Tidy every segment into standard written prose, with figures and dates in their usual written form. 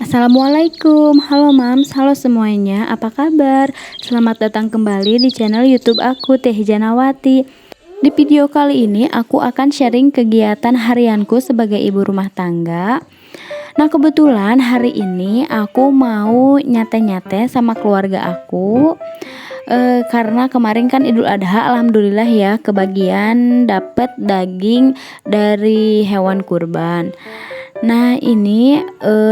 Assalamualaikum, halo Mams, halo semuanya, apa kabar? Selamat datang kembali di channel YouTube aku, Teh Janawati. Di video kali ini aku akan sharing kegiatan harianku sebagai ibu rumah tangga. Nah, kebetulan hari ini aku mau nyate-nyate sama keluarga aku. Karena kemarin kan Idul Adha, alhamdulillah ya, kebagian dapet daging dari hewan kurban. Nah, ini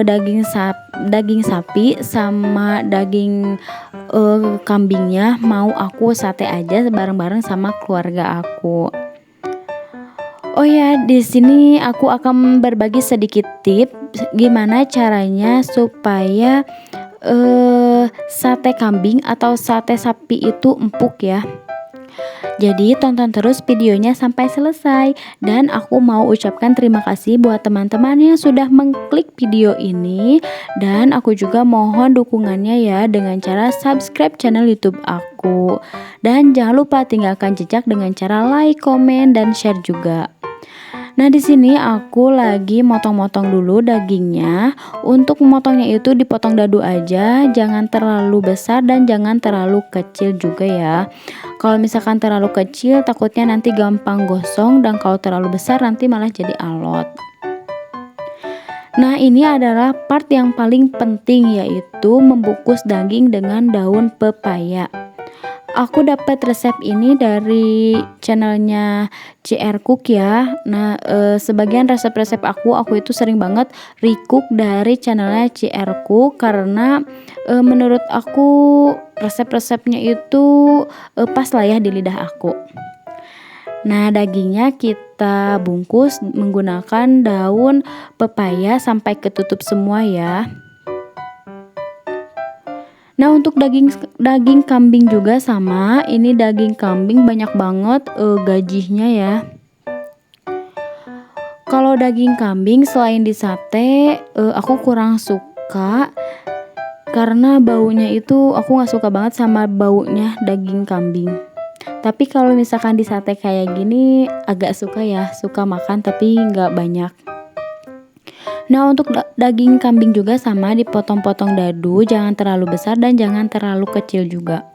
daging sapi sama daging kambingnya mau aku sate aja bareng-bareng sama keluarga aku. Oh ya, di sini aku akan berbagi sedikit tips gimana caranya supaya sate kambing atau sate sapi itu empuk ya. Jadi tonton terus videonya sampai selesai. Dan aku mau ucapkan terima kasih buat teman-teman yang sudah mengklik video ini. Dan aku juga mohon dukungannya ya dengan cara subscribe channel YouTube aku. Dan jangan lupa tinggalkan jejak dengan cara like, komen, dan share juga. Nah, di sini aku lagi motong-motong dulu dagingnya. Untuk memotongnya itu dipotong dadu aja, jangan terlalu besar dan jangan terlalu kecil juga ya. Kalau misalkan terlalu kecil takutnya nanti gampang gosong, dan kalau terlalu besar nanti malah jadi alot. Nah, ini adalah part yang paling penting, yaitu membungkus daging dengan daun pepaya. Aku dapat resep ini dari channelnya CR Cook ya. Nah, sebagian resep-resep aku itu sering banget recook dari channelnya CR Cook karena menurut aku resep-resepnya itu pas lah ya di lidah aku. Nah, dagingnya kita bungkus menggunakan daun pepaya sampai ketutup semua ya. Nah, untuk daging kambing juga sama. Ini daging kambing banyak banget gajinya ya. Kalau daging kambing selain di sate, aku kurang suka karena baunya itu aku nggak suka banget sama baunya daging kambing. Tapi kalau misalkan di sate kayak gini agak suka ya, suka makan tapi nggak banyak. Nah, untuk daging kambing juga sama, dipotong-potong dadu, jangan terlalu besar dan jangan terlalu kecil juga.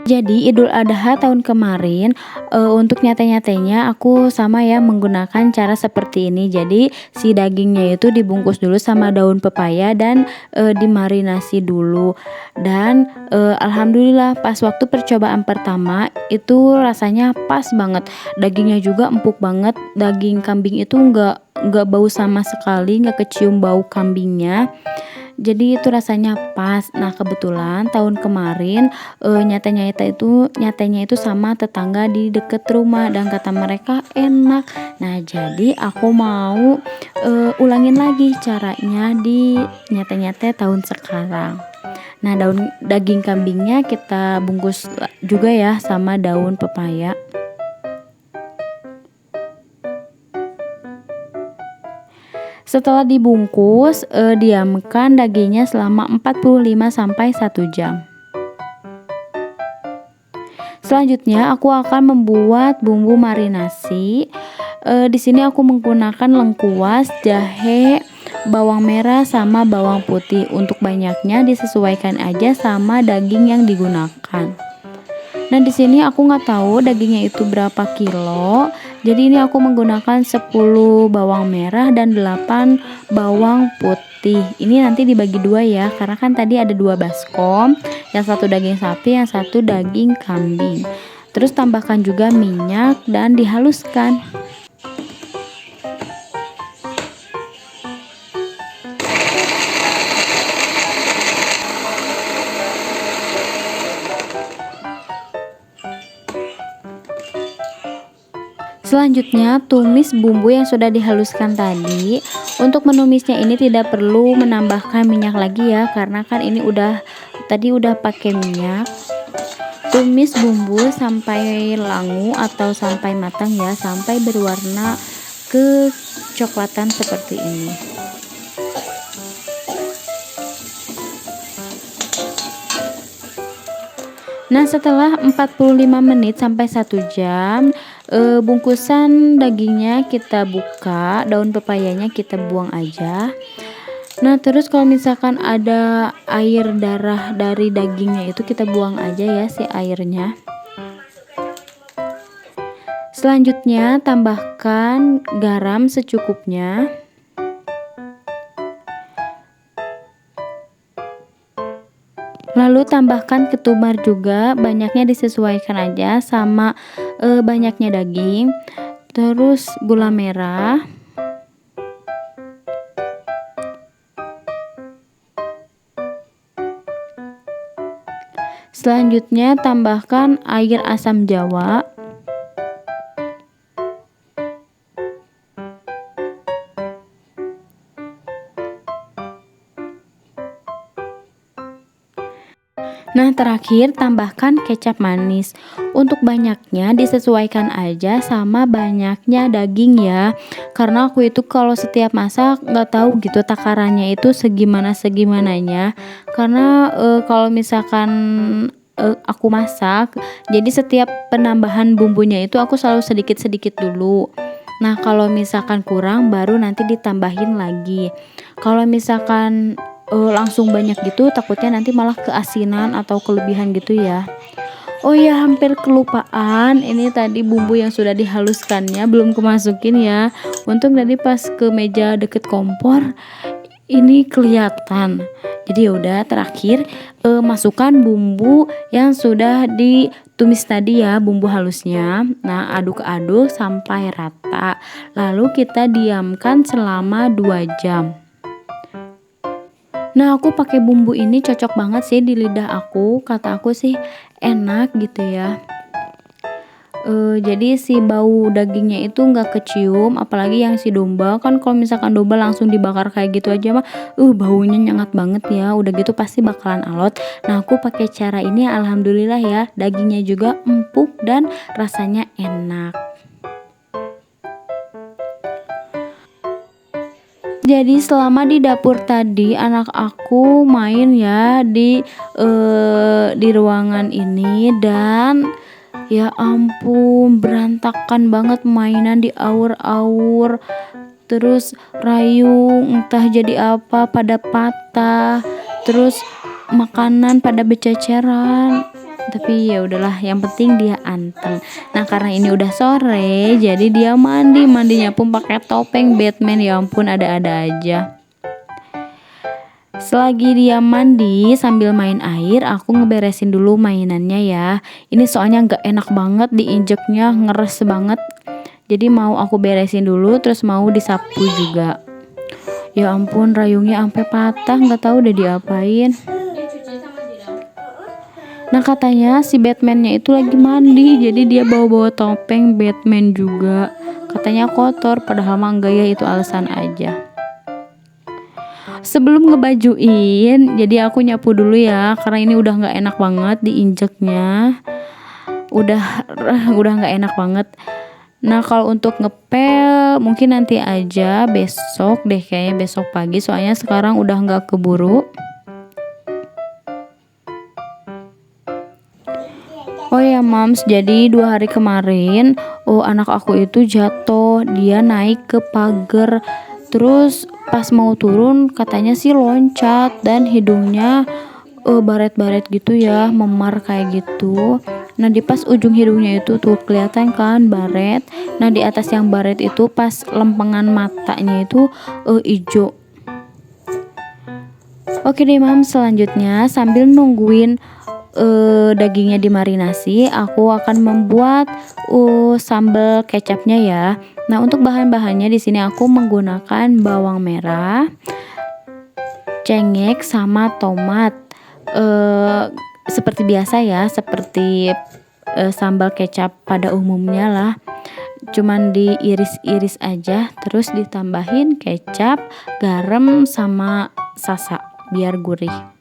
Jadi Idul Adha tahun kemarin untuk nyate-nyatenya aku sama ya menggunakan cara seperti ini. Jadi si dagingnya itu dibungkus dulu sama daun pepaya dan dimarinasi dulu. Dan alhamdulillah pas waktu percobaan pertama itu rasanya pas banget. Dagingnya juga empuk banget. Daging kambing itu nggak bau sama sekali, nggak kecium bau kambingnya. Jadi itu rasanya pas. Nah, kebetulan tahun kemarin nyatanya itu sama tetangga di deket rumah dan kata mereka enak. Nah, jadi aku mau ulangin lagi caranya di nyate-nyate tahun sekarang. Nah, daging kambingnya kita bungkus juga ya sama daun pepaya. Setelah dibungkus, diamkan dagingnya selama 45-1 jam. Selanjutnya aku akan membuat bumbu marinasi. Di sini aku menggunakan lengkuas, jahe, bawang merah sama bawang putih. Untuk banyaknya disesuaikan aja sama daging yang digunakan. Nah, di sini aku nggak tahu dagingnya itu berapa kilo. Jadi ini aku menggunakan 10 bawang merah dan 8 bawang putih. Ini nanti dibagi dua ya, karena kan tadi ada 2 baskom, yang satu daging sapi, yang satu daging kambing. Terus tambahkan juga minyak dan dihaluskan. Selanjutnya tumis bumbu yang sudah dihaluskan tadi. Untuk menumisnya ini tidak perlu menambahkan minyak lagi ya, karena kan ini tadi udah pakai minyak. Tumis bumbu sampai langu atau sampai matang ya, sampai berwarna kecoklatan seperti ini. Nah, setelah 45 menit sampai 1 jam bungkusan dagingnya kita buka, daun pepayanya kita buang aja. Nah, terus kalau misalkan ada air darah dari dagingnya itu kita buang aja ya si airnya. Selanjutnya tambahkan garam secukupnya. Lalu tambahkan ketumbar juga, banyaknya disesuaikan aja sama banyaknya daging. Terus gula merah. Selanjutnya tambahkan air asam jawa. Nah, terakhir tambahkan kecap manis. Untuk banyaknya disesuaikan aja sama banyaknya daging ya. Karena aku itu kalau setiap masak nggak tahu gitu takarannya itu segimananya. Karena kalau misalkan aku masak, jadi setiap penambahan bumbunya itu aku selalu sedikit-sedikit dulu. Nah, kalau misalkan kurang baru nanti ditambahin lagi. Kalau misalkan langsung banyak gitu takutnya nanti malah keasinan atau kelebihan gitu ya. Oh ya, hampir kelupaan, ini tadi bumbu yang sudah dihaluskannya belum kemasukin ya. Untung tadi pas ke meja deket kompor ini kelihatan. Jadi yaudah, terakhir masukkan bumbu yang sudah ditumis tadi ya, bumbu halusnya. Nah, aduk-aduk sampai rata. Lalu kita diamkan selama 2 jam. Nah, aku pakai bumbu ini cocok banget sih di lidah aku. Kata aku sih enak gitu ya. Jadi si bau dagingnya itu nggak kecium, apalagi yang si domba kan kalau misalkan domba langsung dibakar kayak gitu aja mah, baunya nyengat banget ya. Udah gitu pasti bakalan alot. Nah, aku pakai cara ini alhamdulillah ya, dagingnya juga empuk dan rasanya enak. Jadi selama di dapur tadi anak aku main ya di ruangan ini dan ya ampun berantakan banget, mainan diaur-aur, terus rayung entah jadi apa pada patah, terus makanan pada bececeran. Tapi ya udahlah, yang penting dia anteng. Nah, karena ini udah sore jadi dia mandinya pun pakai topeng Batman, ya ampun ada-ada aja. Selagi dia mandi sambil main air, aku ngeberesin dulu mainannya ya. Ini soalnya nggak enak banget diinjeknya, ngeres banget. Jadi mau aku beresin dulu, terus mau disapu juga. Ya ampun, rayungnya sampai patah, nggak tahu udah diapain. Nah, katanya si Batman-nya itu lagi mandi, jadi dia bawa-bawa topeng Batman juga. Katanya kotor, padahal mah enggak ya, itu alasan aja. Sebelum ngebajuin, jadi aku nyapu dulu ya, karena ini udah nggak enak banget diinjeknya. Udah nggak enak banget. Nah, kalau untuk ngepel mungkin nanti aja, besok deh kayaknya, besok pagi, soalnya sekarang udah nggak keburu. Oh ya Mams, jadi 2 hari kemarin anak aku itu jatuh, dia naik ke pagar. Terus pas mau turun katanya sih loncat dan hidungnya baret-baret gitu ya, memar kayak gitu. Nah, di pas ujung hidungnya itu tuh kelihatan kan baret. Nah, di atas yang baret itu pas lempengan matanya itu ijo. Oke deh Mams, selanjutnya sambil nungguin dagingnya dimarinasi, aku akan membuat sambal kecapnya ya. Nah, untuk bahan-bahannya di sini aku menggunakan bawang merah, cengek sama tomat. Seperti biasa ya, seperti sambal kecap pada umumnya lah. Cuman diiris-iris aja, terus ditambahin kecap, garam sama sasa biar gurih.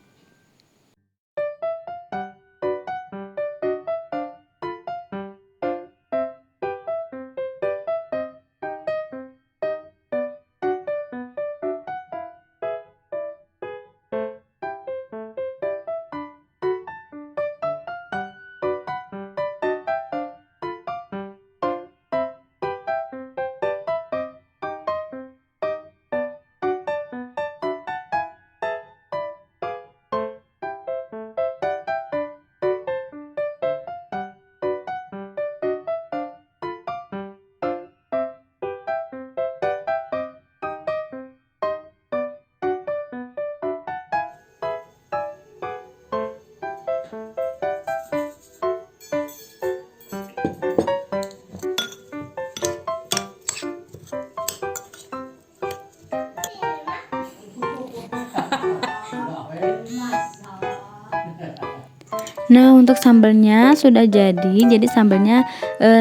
Nah, untuk sambalnya sudah jadi sambalnya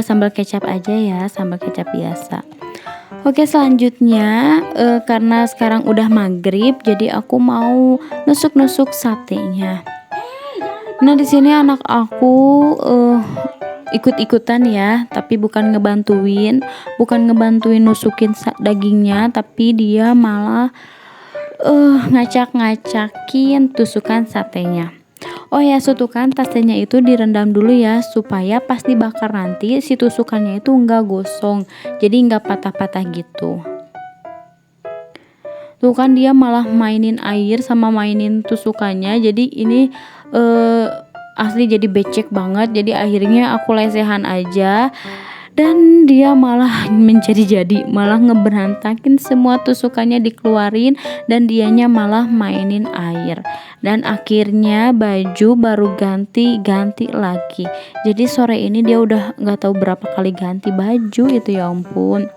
sambal kecap aja ya, sambal kecap biasa. Oke, selanjutnya karena sekarang udah maghrib, jadi aku mau nusuk-nusuk satenya. Nah, di sini anak aku ikut-ikutan ya, tapi bukan ngebantuin nusukin dagingnya, tapi dia malah ngacak-ngacakin tusukan satenya. Oh ya, tusukan satenya itu direndam dulu ya, supaya pas dibakar nanti si tusukannya itu enggak gosong, jadi enggak patah-patah gitu. Tuh kan dia malah mainin air sama mainin tusukannya, jadi ini asli jadi becek banget. Jadi akhirnya aku lesehan aja, dan dia malah malah ngeberantakin semua tusukannya dikeluarin, dan dianya malah mainin air. Dan akhirnya baju baru ganti lagi. Jadi sore ini dia udah nggak tahu berapa kali ganti baju itu, ya ampun.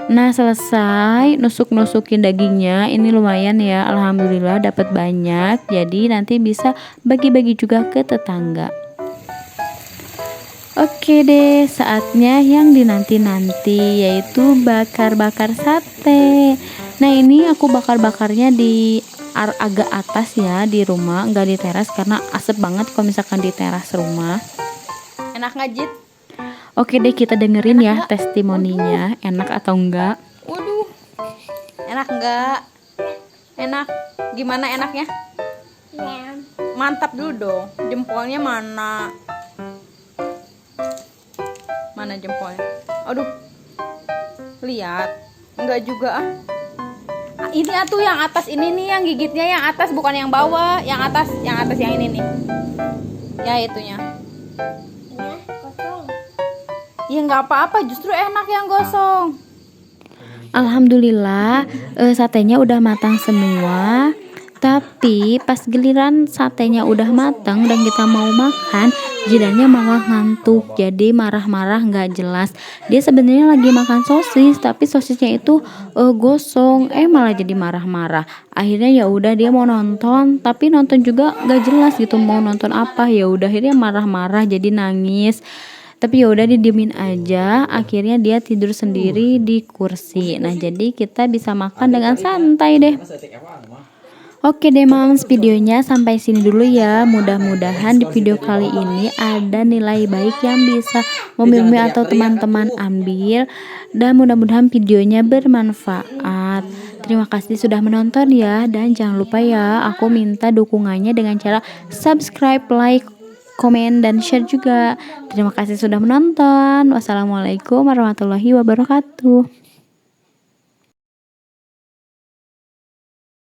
Nah, selesai nusukin dagingnya, ini lumayan ya, alhamdulillah dapat banyak, jadi nanti bisa bagi-bagi juga ke tetangga. Oke deh, saatnya yang dinanti-nanti, yaitu bakar-bakar sate. Nah, ini aku bakar-bakarnya di agak atas ya, di rumah, nggak di teras karena asap banget kalau misalkan di teras rumah. Enak ngajit. Oke deh, kita dengerin ya testimoninya, enak atau enggak. Waduh, enak enggak? Enak. Gimana enaknya? Ya. Mantap dulu dong. Jempolnya mana? Mana jempolnya? Aduh, lihat. Enggak juga ah. Ini atuh yang atas ini nih, yang gigitnya yang atas bukan yang bawah. Yang atas yang ini nih. Ya itunya. Ya, kosong. Ya nggak apa-apa, justru enak yang gosong. Alhamdulillah satenya udah matang semua. Tapi pas giliran satenya udah matang dan kita mau makan, jidannya malah ngantuk, jadi marah-marah nggak jelas. Dia sebenarnya lagi makan sosis, tapi sosisnya itu gosong, malah jadi marah-marah. Akhirnya ya udah, dia mau nonton, tapi nonton juga nggak jelas gitu mau nonton apa. Ya udah akhirnya marah-marah, jadi nangis. Tapi ya udah didiemin aja, akhirnya dia tidur sendiri di kursi. Nah, jadi kita bisa makan dengan santai deh. Oke deh moms, videonya sampai sini dulu ya. Mudah-mudahan di video kali ini ada nilai baik yang bisa Mami atau teman-teman ambil, dan mudah-mudahan videonya bermanfaat. Terima kasih sudah menonton ya, dan jangan lupa ya, aku minta dukungannya dengan cara subscribe, like, komen, dan share juga. Terima kasih sudah menonton. Wassalamualaikum warahmatullahi wabarakatuh.